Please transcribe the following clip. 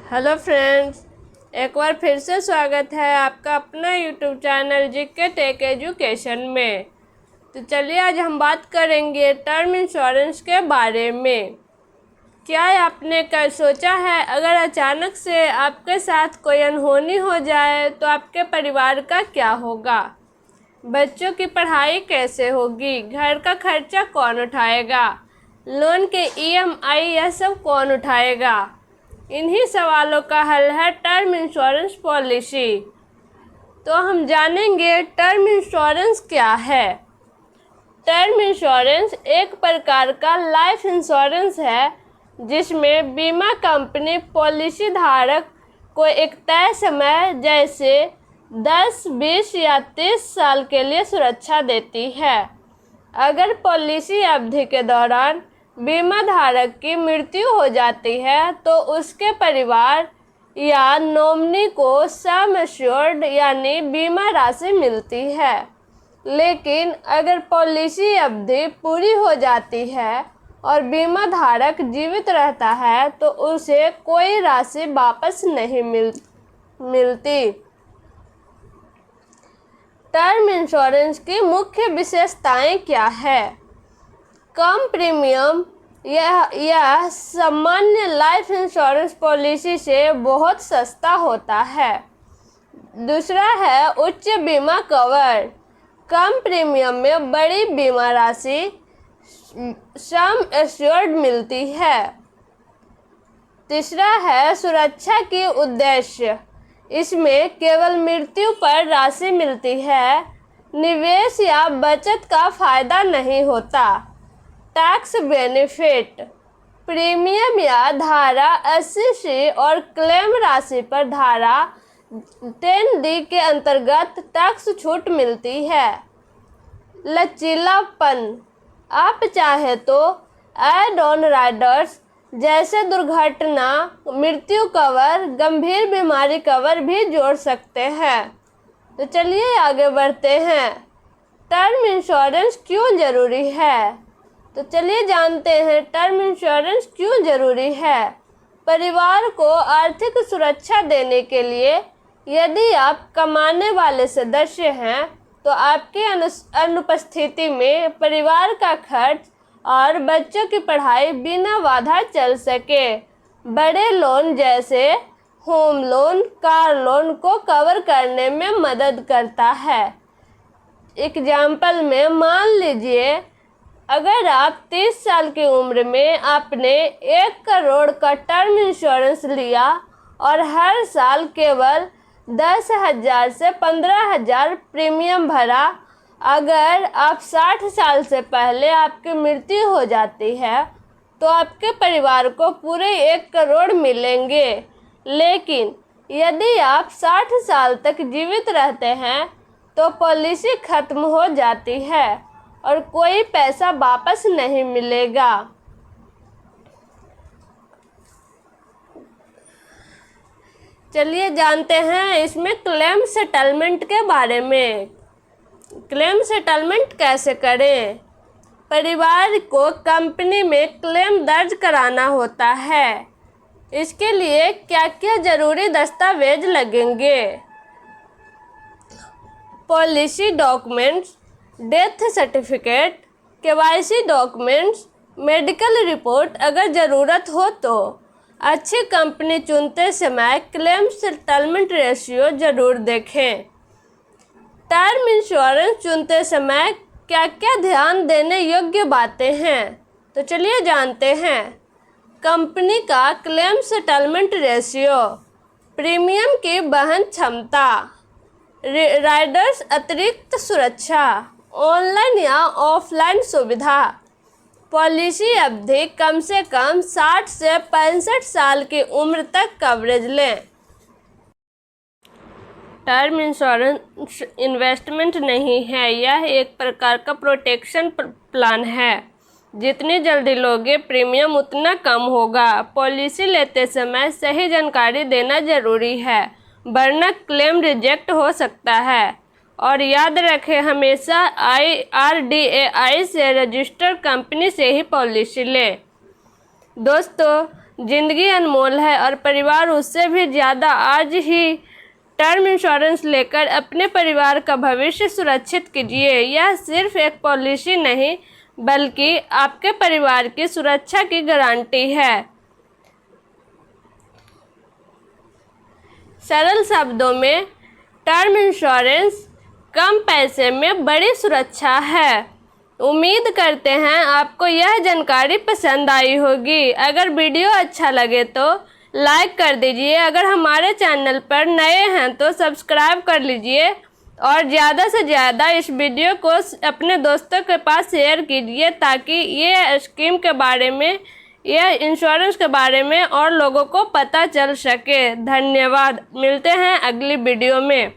Hello friends, एक बार फिर से स्वागत है आपका अपना YouTube channel GK Tech Education में। तो चलिए आज हम बात करेंगे टर्म इंश्योरेंस के बारे में। क्या आपने कल सोचा है अगर अचानक से आपके साथ कोई अनहोनी हो जाए तो आपके परिवार का क्या होगा? बच्चों की पढ़ाई कैसे होगी? घर का खर्चा कौन उठाएगा? लोन के EMI यह सब कौन उठाएगा? इन्हीं सवालों का हल है टर्म इंश्योरेंस पॉलिसी। तो हम जानेंगे टर्म इंश्योरेंस क्या है। टर्म इंश्योरेंस एक प्रकार का लाइफ इंश्योरेंस है जिसमें बीमा कंपनी पॉलिसी धारक को एक तय समय जैसे 10, 20 या 30 साल के लिए सुरक्षा देती है। अगर पॉलिसी अवधि के दौरान बीमा धारक की मृत्यु हो जाती है तो उसके परिवार या नॉमिनी को सम एश्योर्ड यानी बीमा राशि मिलती है। लेकिन अगर पॉलिसी अवधि पूरी हो जाती है और बीमा धारक जीवित रहता है तो उसे कोई राशि वापस नहीं मिलती। टर्म इंश्योरेंस की मुख्य विशेषताएं क्या है? कम प्रीमियम, यह सामान्य लाइफ इंश्योरेंस पॉलिसी से बहुत सस्ता होता है। दूसरा है उच्च बीमा कवर, कम प्रीमियम में बड़ी बीमा राशि सम एश्योर्ड मिलती है। तीसरा है सुरक्षा की उद्देश्य, इसमें केवल मृत्यु पर राशि मिलती है, निवेश या बचत का फायदा नहीं होता। टैक्स बेनिफिट, प्रीमियम या धारा 80C और क्लेम राशि पर धारा 10D के अंतर्गत टैक्स छूट मिलती है। लचीलापन, आप चाहे तो ऐड ऑन राइडर्स जैसे दुर्घटना, मृत्यु कवर, गंभीर बीमारी कवर भी जोड़ सकते हैं। तो चलिए आगे बढ़ते हैं। टर्म इंश्योरेंस क्यों जरूरी है? तो चलिए जानते हैं टर्म इंश्योरेंस क्यों जरूरी है। परिवार को आर्थिक सुरक्षा देने के लिए यदि आप कमाने वाले सदस्य हैं तो आपकी अनुपस्थिति में परिवार का खर्च और बच्चों की पढ़ाई बिना बाधा चल सके। बड़े लोन जैसे होम लोन, कार लोन को कवर करने में मदद करता है। एग्जाम्पल में मान लीजिए अगर आप 30 साल की उम्र में आपने 1 करोड़ का टर्म इंश्योरेंस लिया और हर साल केवल 10,000 से 15,000 प्रीमियम भरा, अगर आप 60 साल से पहले आपकी मृत्यु हो जाती है तो आपके परिवार को पूरे 1 करोड़ मिलेंगे। लेकिन यदि आप 60 साल तक जीवित रहते हैं तो पॉलिसी खत्म हो जाती है और कोई पैसा वापस नहीं मिलेगा। चलिए जानते हैं इसमें क्लेम सेटलमेंट के बारे में। क्लेम सेटलमेंट कैसे करें? परिवार को कंपनी में क्लेम दर्ज कराना होता है। इसके लिए क्या क्या जरूरी दस्तावेज लगेंगे? Policy documents, death certificate, KYC documents, medical report अगर ज़रूरत हो तो। अच्छी कंपनी चुनते समय क्लेम सेटलमेंट रेशियो ज़रूर देखें। टर्म इंश्योरेंस चुनते समय क्या क्या ध्यान देने योग्य बातें हैं? तो चलिए जानते हैं। कंपनी का क्लेम सेटलमेंट रेशियो, प्रीमियम की वहन क्षमता, राइडर्स अतिरिक्त सुरक्षा, ऑनलाइन या ऑफलाइन सुविधा, पॉलिसी अवधि कम से कम 60 से 65 साल की उम्र तक कवरेज लें। टर्म इंश्योरेंस इन्वेस्टमेंट नहीं है, यह एक प्रकार का प्रोटेक्शन प्लान है। जितनी जल्दी लोगे प्रीमियम उतना कम होगा। पॉलिसी लेते समय सही जानकारी देना जरूरी है, वरना क्लेम रिजेक्ट हो सकता है। और याद रखें हमेशा IRDAI से रजिस्टर्ड कंपनी से ही पॉलिसी लें। दोस्तों, ज़िंदगी अनमोल है और परिवार उससे भी ज़्यादा। आज ही टर्म इंश्योरेंस लेकर अपने परिवार का भविष्य सुरक्षित कीजिए। यह सिर्फ एक पॉलिसी नहीं बल्कि आपके परिवार की सुरक्षा की गारंटी है। सरल शब्दों में, टर्म इंश्योरेंस कम पैसे में बड़ी सुरक्षा है। उम्मीद करते हैं आपको यह जानकारी पसंद आई होगी। अगर वीडियो अच्छा लगे तो लाइक कर दीजिए। अगर हमारे चैनल पर नए हैं तो सब्सक्राइब कर लीजिए और ज़्यादा से ज़्यादा इस वीडियो को अपने दोस्तों के पास शेयर कीजिए ताकि ये स्कीम के बारे में, यह इंश्योरेंस के बारे में और लोगों को पता चल सके। धन्यवाद। मिलते हैं अगली वीडियो में।